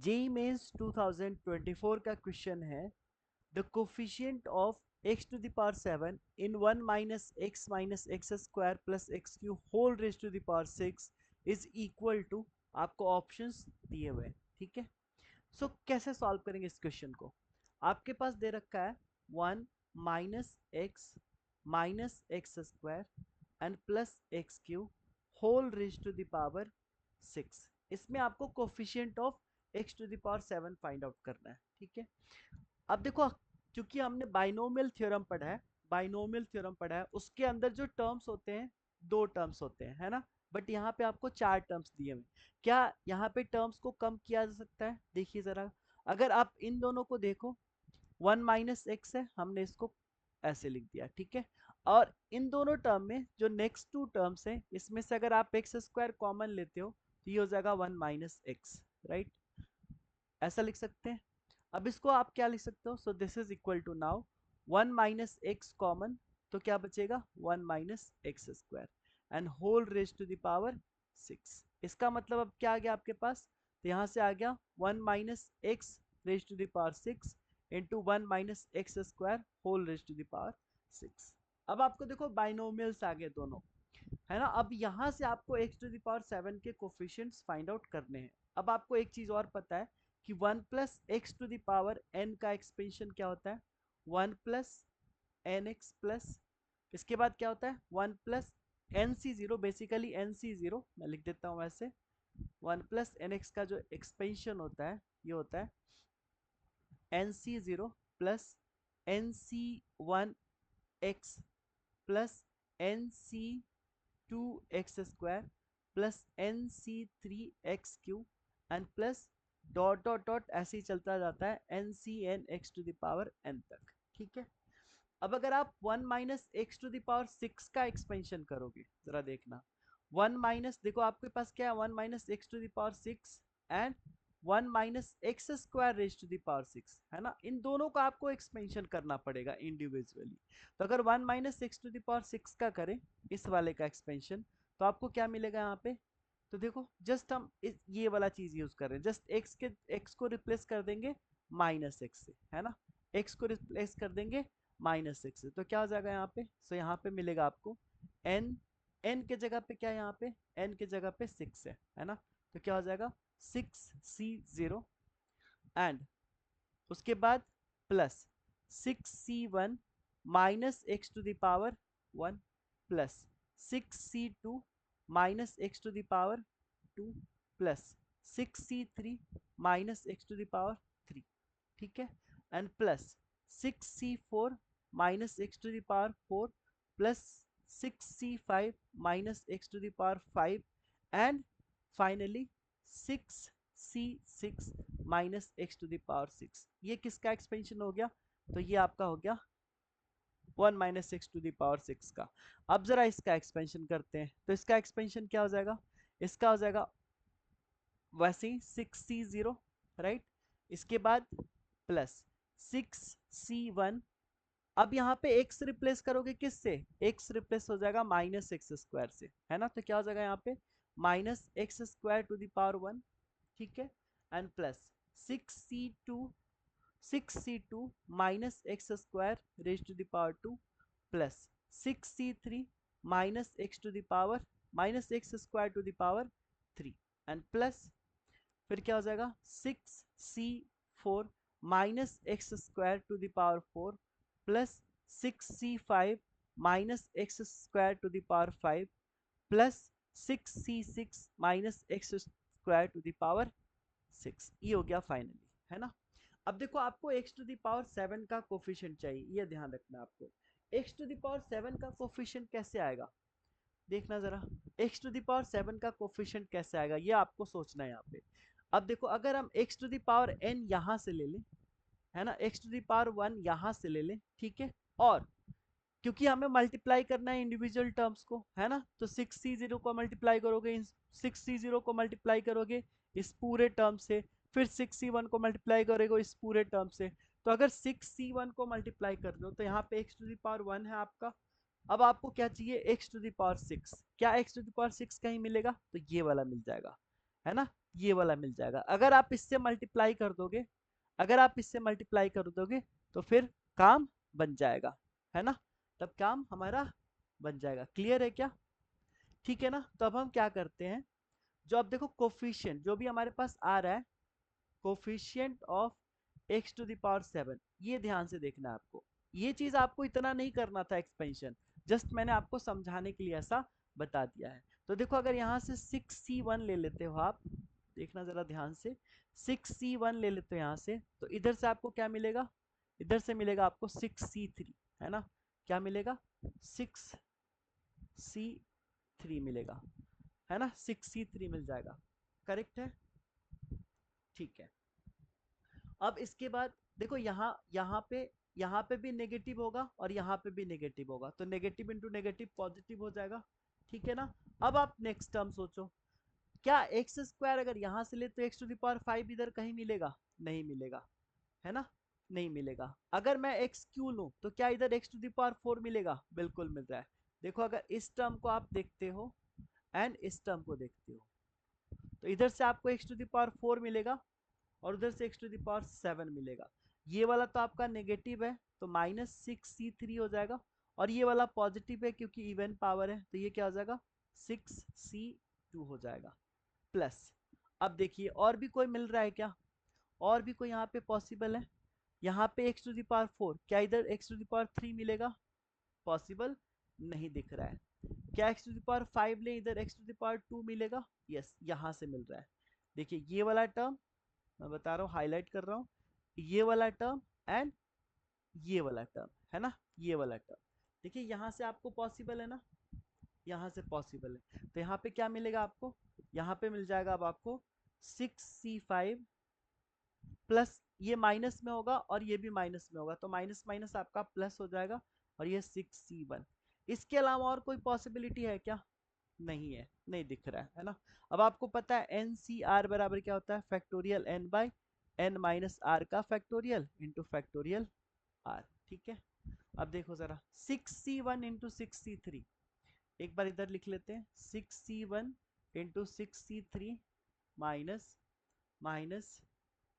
JEE mains 2024 का question है the coefficient of x to the power 7 in 1 minus x square plus x cube whole raise to the power 6 is equal to, आपको options दिए हुए हैं, ठीक है। सो कैसे सॉल्व करेंगे इस क्वेश्चन को? आपके पास दे रखा है 1 minus x square and plus x cube whole raise to the power 6। इसमें आपको coefficient of x to the power 7 find out करना है, ठीक है। अब देखो, क्योंकि हमने बाइनोमियल थ्योरम पढ़ा है, उसके अंदर जो टर्म्स होते हैं, दो टर्म्स होते हैं, है ना। बट यहाँ पे आपको चार टर्म्स दिए हुए। क्या यहाँ पे टर्म्स को कम किया जा सकता है? देखिए जरा, अगर आप इन दोनों को देखो, 1 माइनस एक्स है, हमने इसको ऐसे लिख दिया, ठीक है। और इन दोनों टर्म में जो नेक्स्ट टू टर्म्स हैं, इसमें से अगर आप एक्स स्क्वायर कॉमन लेते हो तो ये हो जाएगा 1 माइनस एक्स, राइट। ऐसा लिख सकते हैं। अब इसको आप क्या लिख सकते हो? So this is equal to, now 1 minus x common, तो क्या बचेगा? 1 minus x square and whole raise to the power 6। इसका मतलब अब क्या आ गया आपके पास? तो यहां से आ गया 1 minus x raise to the power 6 into 1 minus x square whole raise to the power 6। अब आपको देखो बाइनोमियल्स आ गए दोनों, है ना। अब यहां से आपको x टू द पावर 7 के कोफिशिएंट्स फाइंड आउट करने हैं। अब आपको एक चीज और पता है कि 1 plus x to the power n का एक्सपेंशन क्या होता है? 1 प्लस एन एक्स प्लस, इसके बाद क्या होता है? 1 plus n c zero, basically n c zero मैं लिख देता हूं ऐसे। 1 प्लस एन एक्स का जो एक्सपेंशन होता है, ये होता है n c zero plus n c one x plus n c two x square plus n c three x cube and plus dot dot dot ऐसे ही चलता जाता है n c n x to the power n तक, ठीक है। अब अगर आप 1 minus x to the power 6 का एक्सपेंशन करोगे, जरा देखना, 1 माइनस, देखो आपके पास क्या है, 1 minus x to the power 6 and 1 minus x square raise to the power 6, है ना। इन दोनों का आपको एक्सपेंशन करना पड़ेगा इंडिविजुअली। तो अगर 1 minus x to the power 6 का करें, इस वाले का एक्सपेंशन, तो आपको क्या मिलेगा यहाँ पे? तो देखो, जस्ट हम ये वाला चीज यूज कर रहे हैं, जस्ट एक्स को रिप्लेस कर देंगे माइनस एक्स से, है ना। एक्स को रिप्लेस कर देंगे माइनस एक्स से, तो क्या हो जाएगा यहाँ पे? सो यहाँ पे मिलेगा आपको एन, एन के जगह पे क्या है यहाँ पे? एन के जगह पे 6 है ना। तो क्या हो जाएगा? 6c0 एंड उसके बाद plus 6c1 minus x to the power 1 plus 6c2 minus x to the power 2 plus 6c3 minus x to the power 3, ठीक है। And plus 6c4 minus x to the power 4 plus 6c5 minus x to the power 5 and finally 6c6 minus x to the power 6। ये किसका expansion हो गया? तो ये आपका हो गया 1 minus x to the power 6 का। अब जरा इसका एक्सपेंशन करते हैं, तो इसका एक्सपेंशन क्या हो जाएगा? इसका हो जाएगा वैसे ही 6c0, राइट। इसके बाद प्लस 6c1, अब यहाँ पे x रिप्लेस करोगे किससे? x रिप्लेस हो जाएगा माइनस एक्स स्क्वायर से, है ना। तो क्या हो जाएगा यहाँ पे? Minus x square to the power 1, ठीक है। And plus 6c2 minus x square raise to the power 2 plus 6c3 minus x to the power minus x square to the power 3 and plus, फिर क्या हो जाएगा? 6c4 minus x square to the power 4 plus 6c5 minus x square to the power 5 plus 6c6 minus x square to the power 6। ये हो गया finally, है ना। अब देखो, आपको x टू द पावर 7 का कोफिशिएंट चाहिए, ये ध्यान रखना आपको। x टू द पावर 7 का कोफिशिएंट कैसे आएगा? देखना जरा, x टू द पावर 7 का कोफिशिएंट कैसे आएगा, ये आपको सोचना है यहाँ पे। अब देखो, अगर हम x to the power n यहाँ से ले लें, है ना, x टू द पावर 1 यहाँ से ले लें, ठीक है। और क्योंकि हमें मल्टीप्लाई करना है इंडिविजुअल टर्म्स को, है ना, तो 6c0 को मल्टीप्लाई करोगे, 6c0 को मल्टीप्लाई करोगे इस पूरे टर्म से, फिर 6c1 को मल्टीप्लाई करोगे इस पूरे टर्म से। तो अगर 6c1 को मल्टीप्लाई कर दो तो यहाँ पे x टू द पावर 1 है आपका। अब आपको क्या चाहिए? x to the power 6। क्या x टू द पावर 6 कहीं मिलेगा? तो ये वाला मिल जाएगा, है ना। ये वाला मिल जाएगा। अगर आप इससे मल्टीप्लाई कर दोगे, अगर आप इससे मल्टीप्लाई कर दोगे तो फिर काम बन जाएगा, है ना, तब काम हमारा बन जाएगा। क्लियर है क्या? ठीक है ना। तो अब हम क्या करते हैं, जो अब देखो कोफिशिएंट जो भी हमारे पास आ रहा है, coefficient of x to the power 7, ये ध्यान से देखना है आपको। ये चीज आपको इतना नहीं करना था एक्सपेंशन, जस्ट मैंने आपको समझाने के लिए ऐसा बता दिया है। तो देखो अगर यहाँ से 6c1 ले लेते हो आप, देखना जरा ध्यान से, 6c1 ले लेते हो यहाँ से, तो इधर से आपको क्या मिलेगा, इधर से मिलेगा आपको 6c3, है ना, क्या मिलेगा, 6c3 मिलेगा, है ना, 6c3 मिल जाएगा। करेक्ट है? ठीक है। अब इसके बाद देखो यहाँ पे भी नेगेटिव होगा और यहाँ पे भी नेगेटिव होगा, तो नेगेटिव इंटू नेगेटिव पॉजिटिव हो जाएगा। ठीक है ना। अब आप नेक्स्ट टर्म सोचो, क्या एक्स स्क्वायर अगर यहाँ से ले तो एक्स टू दावर 5 इधर कहीं मिलेगा? नहीं मिलेगा, है ना, नहीं मिलेगा। अगर मैं एक्स क्यू लूं तो क्या इधर एक्स टू दावर 4 मिलेगा? बिल्कुल मिल रहा है। देखो अगर इस टर्म को आप देखते हो एंड इस टर्म को देखते हो, तो इधर से आपको एक्स टू दावर 4 मिलेगा और उधर से एक्स टू दावर 7 मिलेगा। ये वाला तो आपका नेगेटिव है, तो -6c3 हो जाएगा, और ये वाला पॉजिटिव है क्योंकि इवन पावर है, तो ये क्या हो जाएगा, 6c2 हो जाएगा प्लस। अब देखिए और भी कोई मिल रहा है क्या, और भी कोई यहाँ पे पॉसिबल है? यहाँ पे एक्स टू दावर 4, क्या इधर एक्स टू दावर 3 मिलेगा? पॉसिबल नहीं दिख रहा है। क्या एक्स टू दावर 5 ले, इधर एक्स टू दावर 2 मिलेगा? यस, यहाँ से मिल रहा है। देखिए ये वाला टर्म मैं बता रहा हूँ, हाईलाइट कर रहा हूँ, ये वाला टर्म एंड ये वाला टर्म, है ना, ये वाला टर्म। देखिए यहाँ से आपको पॉसिबल है ना, यहाँ से पॉसिबल है, तो यहाँ पे क्या मिलेगा आपको, यहाँ पे मिल जाएगा अब आपको 6c5 प्लस, ये माइनस में होगा और ये भी माइनस में होगा, तो माइनस माइनस आपका प्लस हो जाएगा, और ये 6c1। इसके अलावा और कोई पॉसिबिलिटी है क्या? नहीं है, नहीं दिख रहा है ना। अब आपको पता है एन सी आर बराबर क्या होता है, factorial n by n minus r का फैक्टोरियल इंटू फैक्टोरियल आर। ठीक है। अब देखो जरा 6c1 इंटू 6c3, एक बार इधर लिख लेते हैं, 6c1 into 6c3 minus minus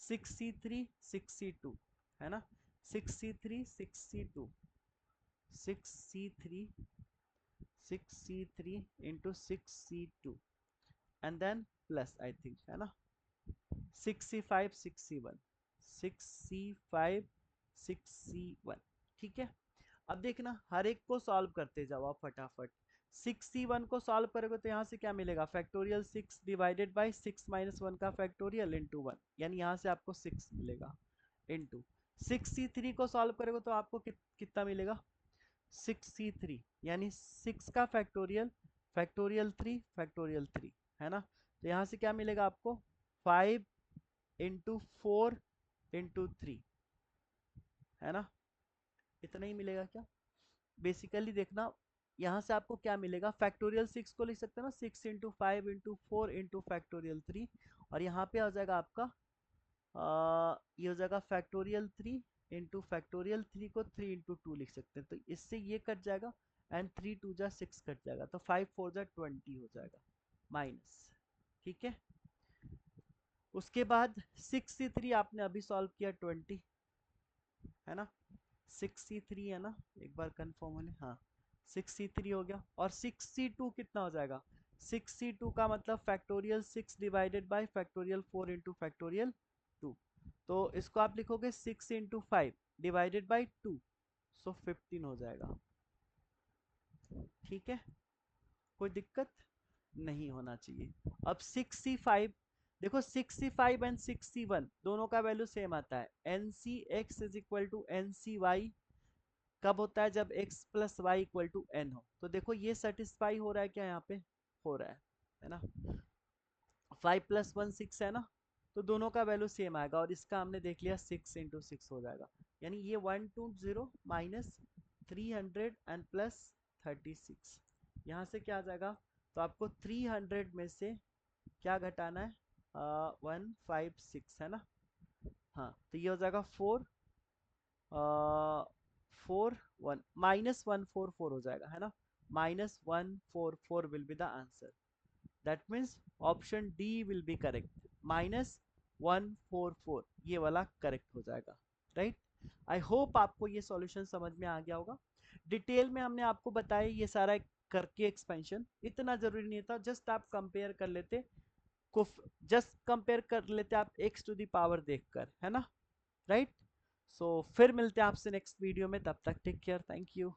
6c3 6c2, है ना, 6c3 6c2, 6c3 6c3 into 6c2 and then plus, I think, है ना, 6c5 6c1, 6c5 6c1। ठीक है। अब देखना हर एक को सॉल्व करते जाओ आप फटाफट। 6c1 को सॉल्व करोगे तो यहाँ से क्या मिलेगा, फैक्टोरियल 6 डिवाइडेड बाई 6 माइनस 1 का फैक्टोरियल इंटू 1, यानी यहाँ से आपको 6 मिलेगा, इंटू 6c3 को सॉल्व करोगे तो आपको कितना मिलेगा, 6c3, यानी 6 का फैक्टोरियल, फैक्टोरियल 3 है ना, तो यहाँ से क्या मिलेगा आपको, 5 इंटू 4 इंटू 3, है ना, इतना ही मिलेगा क्या? बेसिकली देखना यहाँ से आपको क्या मिलेगा, फैक्टोरियल 6 को लिख सकते हैं ना, 6 इंटू 5 इंटू 4 इंटू फैक्टोरियल 3, और यहाँ पे आ जाएगा आपका ये हो जाएगा फैक्टोरियल 3 इंटू फैक्टोरियल 3 को 3 इंटू 2 लिख सकते हैं, तो इससे ये कट जाएगा एंड 3 2 जा 6 कट जाएगा, तो 5 4 जा 20 हो जाएगा माइनस। ठीक है। उसके बाद 6c3 आपने अभी सॉल्व किया 20, है ना, 6c3 है ना, एक बार कंफर्म होने, हाँ 6c3 हो गया, और 6c2 कितना हो जाएगा, 6c2 का मतलब factorial 6 divided by factorial 4 into factorial 2, तो इसको आप लिखोगे 6 इंटू 5 डिवाइडेड बाई 2, सो 15 हो जाएगा। ठीक है, कोई दिक्कत नहीं होना चाहिए। अब 6c5, देखो 6c5 एंड 6c1 दोनों का वैल्यू सेम आता है, n c x is equal to n c y कब होता है, जब x plus y equal to n हो। तो देखो ये सेटिस्फाई हो रहा है क्या, यहाँ पे हो रहा है ना, 5 + 1 6 है ना, तो दोनों का वैल्यू सेम आएगा, और इसका हमने देख लिया 6 इंटू 6 हो जाएगा, यानी ये 120 माइनस 300 एंड प्लस 36, यहाँ से क्या आ जाएगा, तो आपको 300 में से क्या घटाना है, 156, है ना, हाँ, तो ये हो जाएगा 4 4 1 -144 हो जाएगा, है ना, -144 will be the answer. That means option D will be correct, -144 ये वाला करेक्ट हो जाएगा, राइट। आई होप आपको ये सॉल्यूशन समझ में आ गया होगा। डिटेल में हमने आपको बताया ये सारा करके एक्सपेंशन, इतना जरूरी नहीं था, जस्ट आप कंपेयर कर लेते, जस्ट कंपेयर कर लेते आप एक्स टू द पावर देखकर, है ना, राइट। सो फिर मिलते हैं आपसे नेक्स्ट वीडियो में, तब तक टेक केयर, थैंक यू।